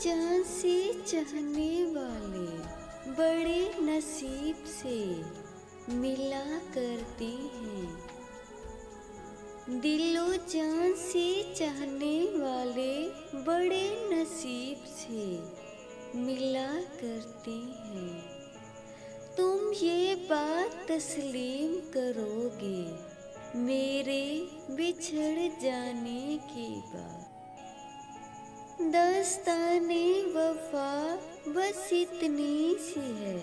चाँद से चाहने वाले बड़े नसीब से मिला करते हैं। दिलो जान से चाहने वाले बड़े नसीब से मिला करते हैं। तुम ये बात तस्लीम करोगे मेरे बिछड़ जाने के बाद। दास्ताने वफा बस इतनी सी है,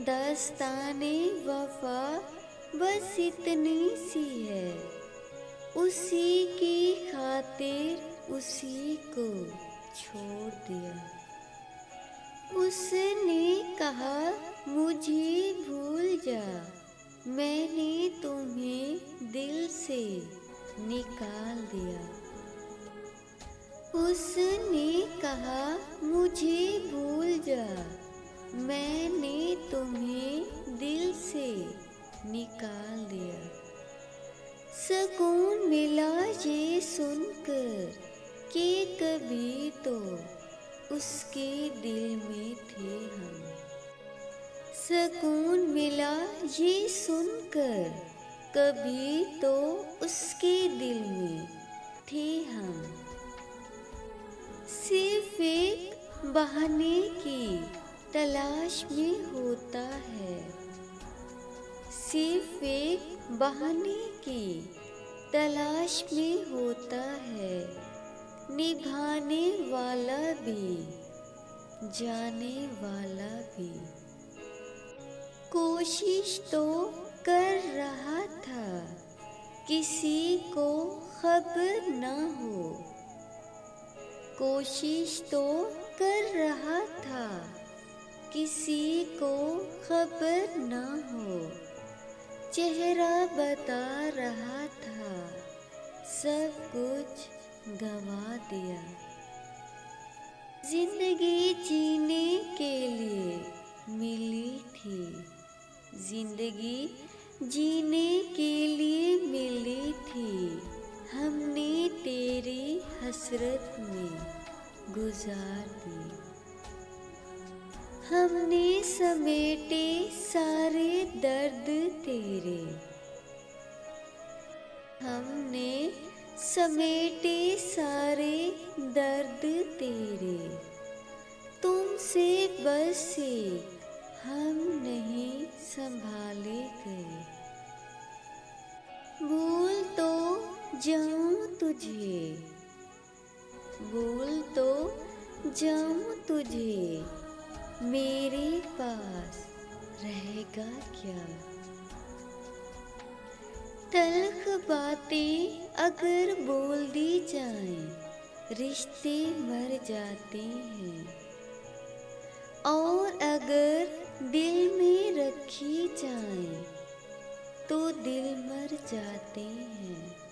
दास्ताने वफा बस इतनी सी है। उसी की खातिर उसी को छोड़ दिया। उसने कहा मुझे भूल जा, मैंने तुम्हें दिल से निकाल दिया। उसने कहा मुझे भूल जा, मैंने तुम्हें दिल से निकाल दिया। सुकून मिला ये सुनकर कि कभी तो उसके दिल में थे हम। सुकून मिला ये सुनकर कभी तो उसके दिल में थे हम। सिर्फ एक बहाने की तलाश में होता है, सिर्फ एक बहाने की तलाश में होता है। निभाने वाला भी जाने वाला भी। कोशिश तो कर रहा था किसी को खबर न हो, कोशिश तो कर रहा था किसी को खबर न हो। चेहरा बता रहा था सब कुछ गवा दिया। जिंदगी जीने के लिए मिली थी, जिंदगी जीने के लिए मिली थी। हमने तेरी हसरत में गुजार दी। हमने समेटे सारे दर्द तेरे, हमने समेटे सारे दर्द तेरे। तुमसे बस से हम नहीं संभाले गए। भूल तो जाऊं तुझे, भूल तो जाऊं तुझे, मेरे पास रहेगा क्या। तल्ख बातें अगर बोल दी जाएं, रिश्ते मर जाते हैं। और अगर दिल में रखी जाएं, तो दिल मर जाते हैं।